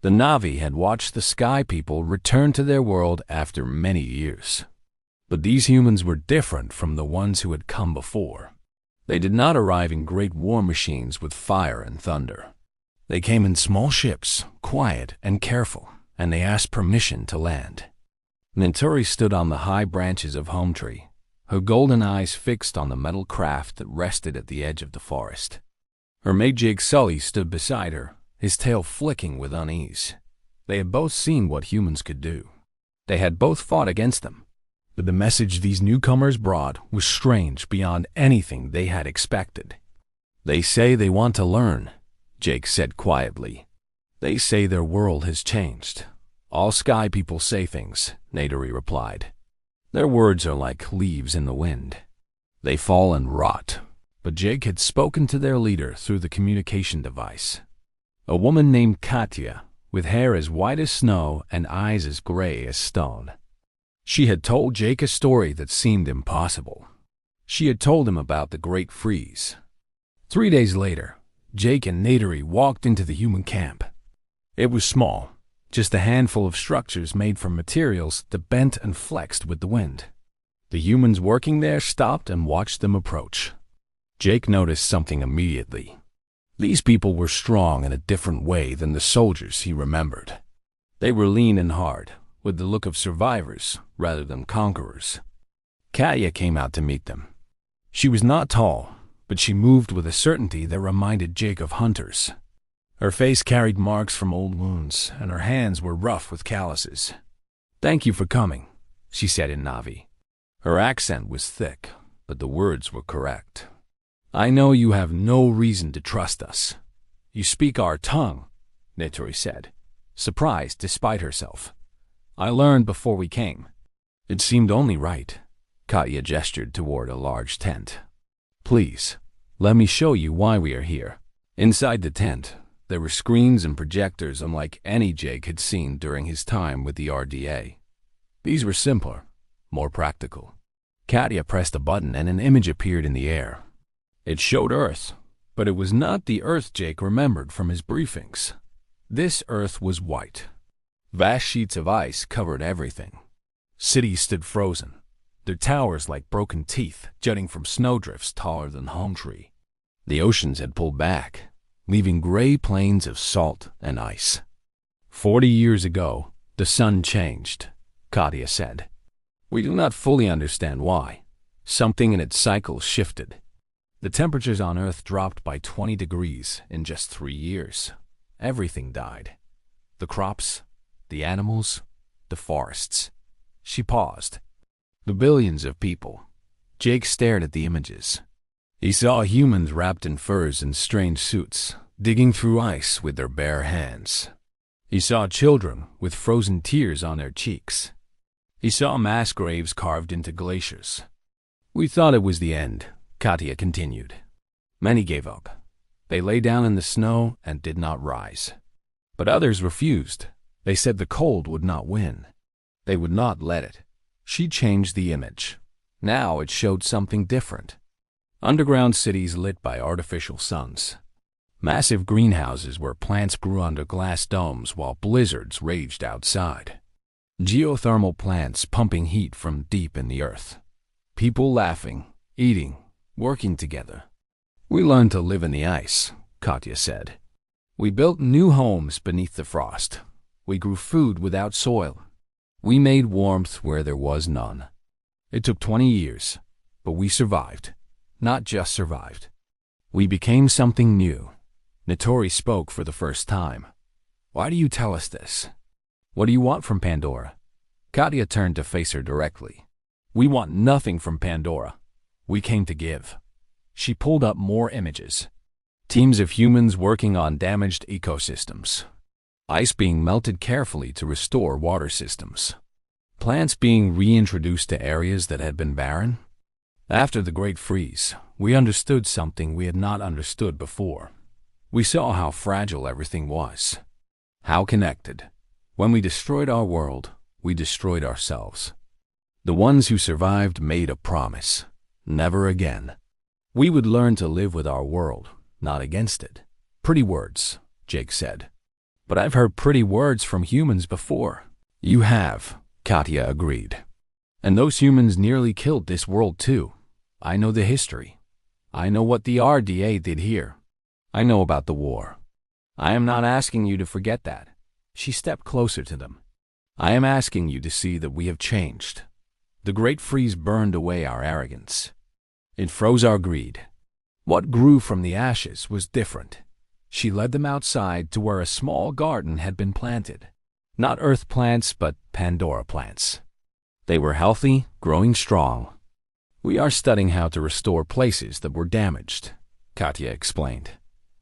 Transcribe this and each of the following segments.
The Na'vi had watched the Sky People return to their world after many years. But these humans were different from the ones who had come before. They did not arrive in great war machines with fire and thunder. They came in small ships, quiet and careful, and they asked permission to land. Ninturi stood on the high branches of Home Tree, her golden eyes fixed on the metal craft that rested at the edge of the forest. Her mate Jake Sully stood beside her, his tail flicking with unease. They had both seen what humans could do. They had both fought against them. But the message these newcomers brought was strange beyond anything they had expected. "They say they want to learn," Jake said quietly. "They say their world has changed." "All Sky People say things," Naytiri replied. "Their words are like leaves in the wind. They fall and rot." But Jake had spoken to their leader through the communication device. A woman named Katya, with hair as white as snow and eyes as gray as stone. She had told Jake a story that seemed impossible. She had told him about the Great Freeze. 3 days later, Jake and Naytiri walked into the human camp. It was small, just a handful of structures made from materials that bent and flexed with the wind. The humans working there stopped and watched them approach. Jake noticed something immediately. These people were strong in a different way than the soldiers he remembered. They were lean and hard, with the look of survivors rather than conquerors. Katya came out to meet them. She was not tall, but she moved with a certainty that reminded Jake of hunters. Her face carried marks from old wounds, and her hands were rough with calluses. "Thank you for coming," she said in Na'vi. Her accent was thick, but the words were correct. "I know you have no reason to trust us. You speak our tongue," Naytiri said, surprised despite herself. "I learned before we came." It seemed only right. Katya gestured toward a large tent. "Please, let me show you why we are here." Inside the tent, there were screens and projectors unlike any Jake had seen during his time with the RDA. These were simpler, more practical. Katya pressed a button and an image appeared in the air. It showed Earth, but it was not the Earth Jake remembered from his briefings. This Earth was white. Vast sheets of ice covered everything. Cities stood frozen, their towers like broken teeth jutting from snowdrifts taller than Home Tree. The oceans had pulled back, leaving gray plains of salt and ice. 40 years ago, the sun changed, Katya said. We do not fully understand why. Something in its cycle shifted. The temperatures on Earth dropped by 20 degrees in just 3 years. Everything died. The crops, the animals, the forests. She paused. The billions of people. Jake stared at the images. He saw humans wrapped in furs and strange suits, digging through ice with their bare hands. He saw children with frozen tears on their cheeks. He saw mass graves carved into glaciers. We thought it was the end, Katya continued. Many gave up. They lay down in the snow and did not rise. But others refused. They said the cold would not win. They would not let it. She changed the image. Now it showed something different. Underground cities lit by artificial suns. Massive greenhouses where plants grew under glass domes while blizzards raged outside. Geothermal plants pumping heat from deep in the earth. People laughing, eating, working together. We learned to live in the ice, Katya said. We built new homes beneath the frost. We grew food without soil. We made warmth where there was none. It took 20 years, but we survived. Not just survived. We became something new. Naytiri spoke for the first time. Why do you tell us this? What do you want from Pandora? Katya turned to face her directly. We want nothing from Pandora. We came to give. She pulled up more images. Teams of humans working on damaged ecosystems. Ice being melted carefully to restore water systems. Plants being reintroduced to areas that had been barren. After the Great Freeze, we understood something we had not understood before. We saw how fragile everything was. How connected. When we destroyed our world, we destroyed ourselves. The ones who survived made a promise. Never again. We would learn to live with our world, not against it. Pretty words, Jake said. But I've heard pretty words from humans before. You have, Katya agreed. And those humans nearly killed this world too. I know the history. I know what the RDA did here. I know about the war. I am not asking you to forget that. She stepped closer to them. I am asking you to see that we have changed. The Great Freeze burned away our arrogance. It froze our greed. What grew from the ashes was different. She led them outside to where a small garden had been planted. Not Earth plants, but Pandora plants. They were healthy, growing strong. We are studying how to restore places that were damaged, Katya explained.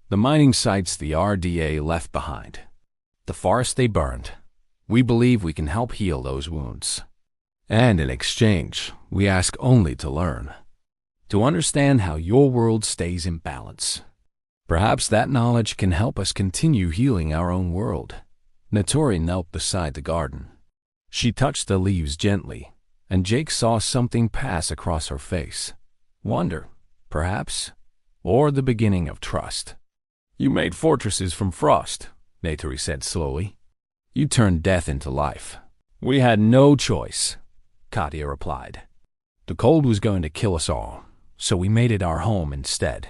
The mining sites the RDA left behind. The forest they burned. We believe we can help heal those wounds. And in exchange, we ask only to learn. To understand how your world stays in balance. Perhaps that knowledge can help us continue healing our own world. Natori knelt beside the garden. She touched the leaves gently, and Jake saw something pass across her face. Wonder, perhaps, or the beginning of trust. You made fortresses from frost, Natori said slowly. You turned death into life. We had no choice, Katya replied. The cold was going to kill us all, so we made it our home instead.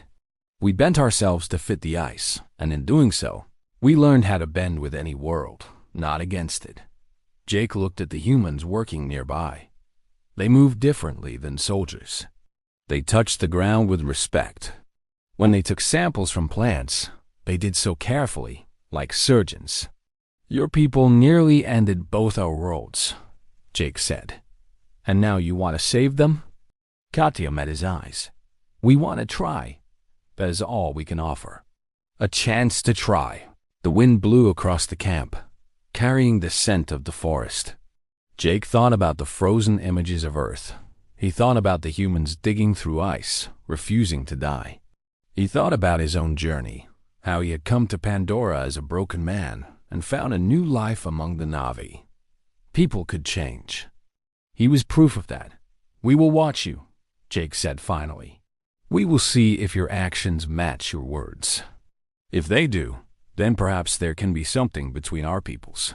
We bent ourselves to fit the ice, and in doing so, we learned how to bend with any world, not against it. Jake looked at the humans working nearby. They moved differently than soldiers. They touched the ground with respect. When they took samples from plants, they did so carefully, like surgeons. Your people nearly ended both our worlds, Jake said. And now you want to save them? Katya met his eyes. We want to try. That is all we can offer. A chance to try. The wind blew across the camp, carrying the scent of the forest. Jake thought about the frozen images of Earth. He thought about the humans digging through ice, refusing to die. He thought about his own journey, how he had come to Pandora as a broken man and found a new life among the Na'vi. People could change. He was proof of that. We will watch you, Jake said finally. We will see if your actions match your words. If they do, then perhaps there can be something between our peoples.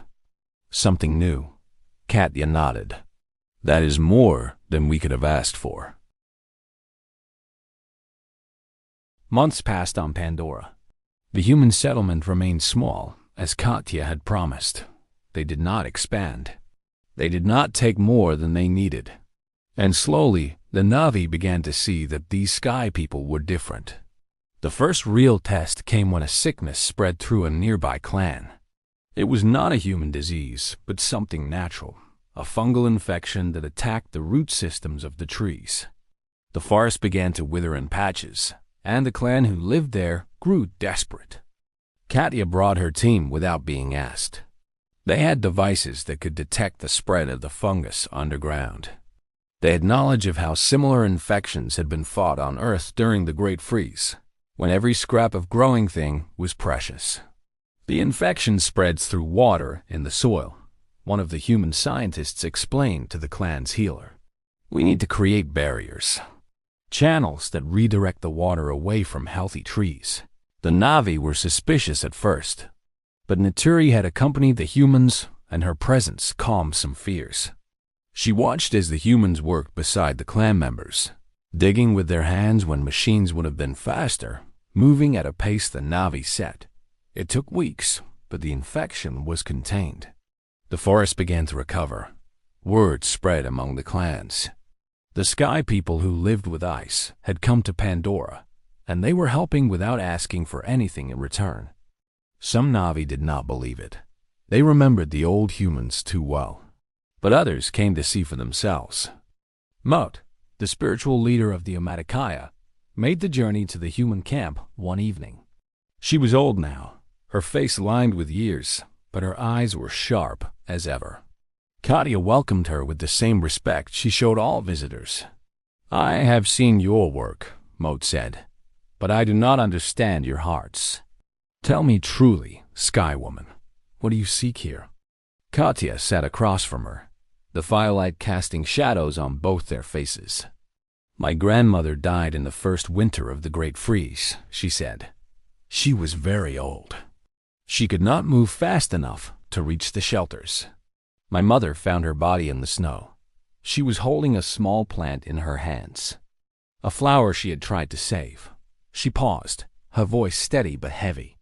Something new. Katya nodded. That is more than we could have asked for. Months passed on Pandora. The human settlement remained small, as Katya had promised. They did not expand. They did not take more than they needed. And slowly, the Na'vi began to see that these sky people were different. The first real test came when a sickness spread through a nearby clan. It was not a human disease, but something natural, a fungal infection that attacked the root systems of the trees. The forest began to wither in patches, and the clan who lived there grew desperate. Katya brought her team without being asked. They had devices that could detect the spread of the fungus underground. They had knowledge of how similar infections had been fought on Earth during the Great Freeze, when every scrap of growing thing was precious. The infection spreads through water in the soil, one of the human scientists explained to the clan's healer. We need to create barriers, channels that redirect the water away from healthy trees. The Na'vi were suspicious at first, but Naturi had accompanied the humans, and her presence calmed some fears. She watched as the humans worked beside the clan members, digging with their hands when machines would have been faster, moving at a pace the Na'vi set. It took weeks, but the infection was contained. The forest began to recover. Word spread among the clans. The sky people who lived with ice had come to Pandora, and they were helping without asking for anything in return. Some Na'vi did not believe it. They remembered the old humans too well. But others came to see for themselves. Mot, the spiritual leader of the Amaticaya, made the journey to the human camp one evening. She was old now, her face lined with years, but her eyes were sharp as ever. Katya welcomed her with the same respect she showed all visitors. I have seen your work, Mot said, but I do not understand your hearts. Tell me truly, Sky Woman, what do you seek here? Katya sat across from her, the firelight casting shadows on both their faces. My grandmother died in the first winter of the Great Freeze, she said. She was very old. She could not move fast enough to reach the shelters. My mother found her body in the snow. She was holding a small plant in her hands, a flower she had tried to save. She paused, her voice steady but heavy.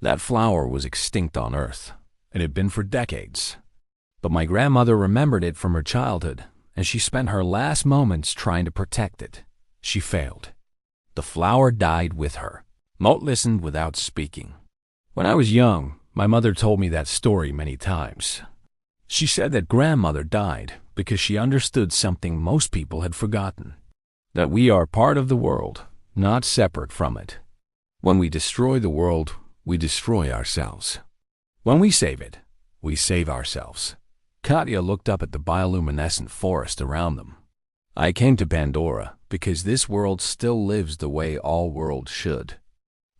That flower was extinct on Earth. It had been for decades. But my grandmother remembered it from her childhood, and she spent her last moments trying to protect it. She failed. The flower died with her. Moat listened without speaking. When I was young, my mother told me that story many times. She said that grandmother died because she understood something most people had forgotten, that we are part of the world, not separate from it. When we destroy the world, we destroy ourselves. When we save it, we save ourselves. Katya looked up at the bioluminescent forest around them. I came to Pandora because this world still lives the way all worlds should.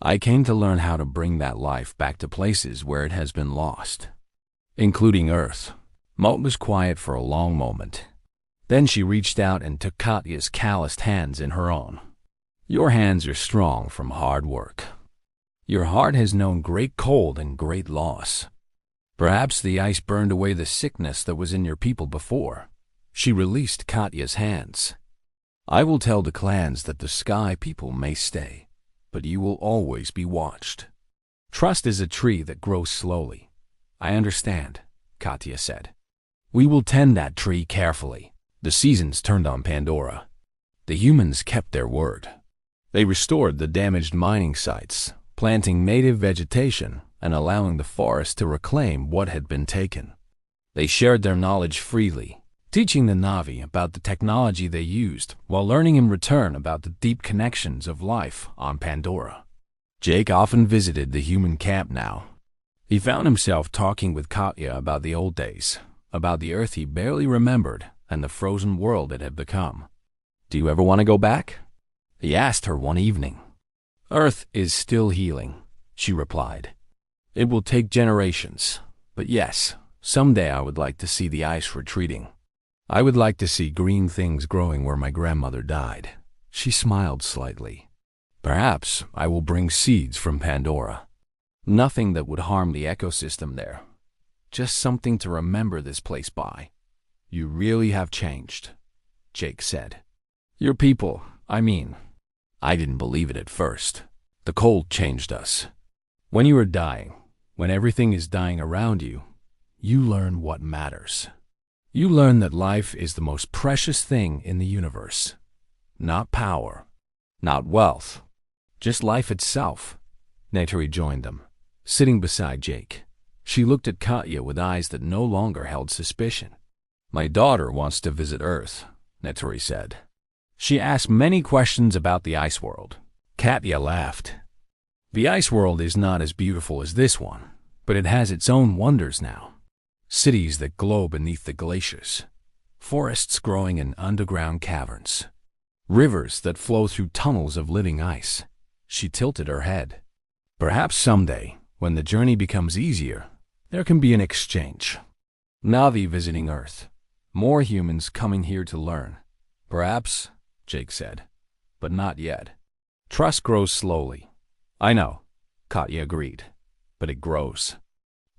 I came to learn how to bring that life back to places where it has been lost, including Earth. Moat was quiet for a long moment. Then she reached out and took Katya's calloused hands in her own. Your hands are strong from hard work. Your heart has known great cold and great loss. Perhaps the ice burned away the sickness that was in your people before. She released Katya's hands. I will tell the clans that the sky people may stay, but you will always be watched. Trust is a tree that grows slowly. I understand, Katya said. We will tend that tree carefully. The seasons turned on Pandora. The humans kept their word. They restored the damaged mining sites, planting native vegetation and allowing the forest to reclaim what had been taken. They shared their knowledge freely, teaching the Na'vi about the technology they used while learning in return about the deep connections of life on Pandora. Jake often visited the human camp now. He found himself talking with Katya about the old days, about the Earth he barely remembered and the frozen world it had become. Do you ever want to go back? He asked her one evening. Earth is still healing, she replied. It will take generations, but yes, someday I would like to see the ice retreating. I would like to see green things growing where my grandmother died. She smiled slightly. Perhaps I will bring seeds from Pandora. Nothing that would harm the ecosystem there. Just something to remember this place by. You really have changed, Jake said. Your people, I mean. I didn't believe it at first. The cold changed us. When you are dying, when everything is dying around you, you learn what matters. You learn that life is the most precious thing in the universe. Not power, not wealth, just life itself. Nature rejoined them, sitting beside Jake. She looked at Katya with eyes that no longer held suspicion. My daughter wants to visit Earth, Nettori said. She asked many questions about the ice world. Katya laughed. The ice world is not as beautiful as this one, but it has its own wonders now. Cities that glow beneath the glaciers, forests growing in underground caverns, rivers that flow through tunnels of living ice. She tilted her head. Perhaps someday, when the journey becomes easier, there can be an exchange. Na'vi visiting Earth, more humans coming here to learn. Perhaps, Jake said, but not yet. Trust grows slowly. I know, Katya agreed, but it grows.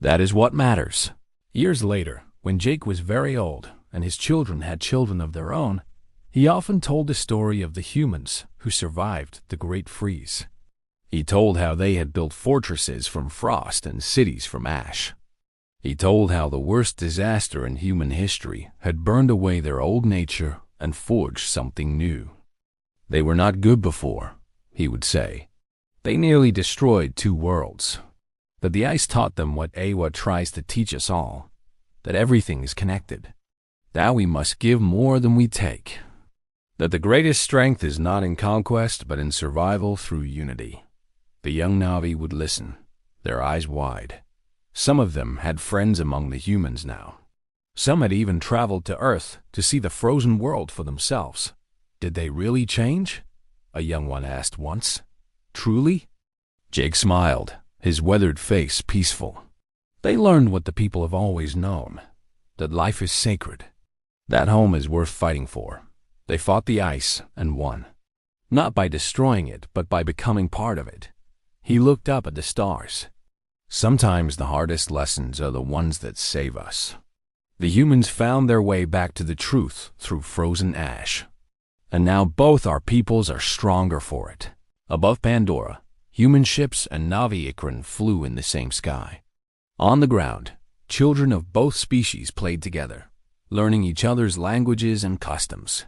That is what matters. Years later, when Jake was very old and his children had children of their own, he often told the story of the humans who survived the Great Freeze. He told how they had built fortresses from frost and cities from ash. He told how the worst disaster in human history had burned away their old nature and forged something new. They were not good before, he would say. They nearly destroyed two worlds. That the ice taught them what Awa tries to teach us all, that everything is connected, that we must give more than we take, that the greatest strength is not in conquest but in survival through unity. The young Na'vi would listen, their eyes wide. Some of them had friends among the humans now. Some had even traveled to Earth to see the frozen world for themselves. Did they really change? A young one asked once. Truly? Jake smiled, his weathered face peaceful. They learned what the people have always known, that life is sacred, that home is worth fighting for. They fought the ice and won, not by destroying it, but by becoming part of it. He looked up at the stars. Sometimes the hardest lessons are the ones that save us. The humans found their way back to the truth through frozen ash. And now both our peoples are stronger for it. Above Pandora, human ships and Navi Ikran flew in the same sky. On the ground, children of both species played together, learning each other's languages and customs.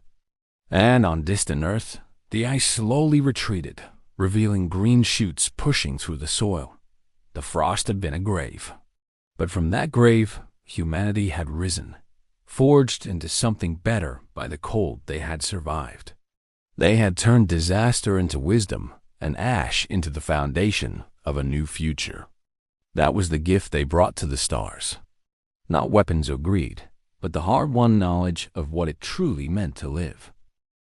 And on distant Earth, the ice slowly retreated, revealing green shoots pushing through the soil. The frost had been a grave. But from that grave, humanity had risen, forged into something better by the cold they had survived. They had turned disaster into wisdom and ash into the foundation of a new future. That was the gift they brought to the stars. Not weapons or greed, but the hard-won knowledge of what it truly meant to live.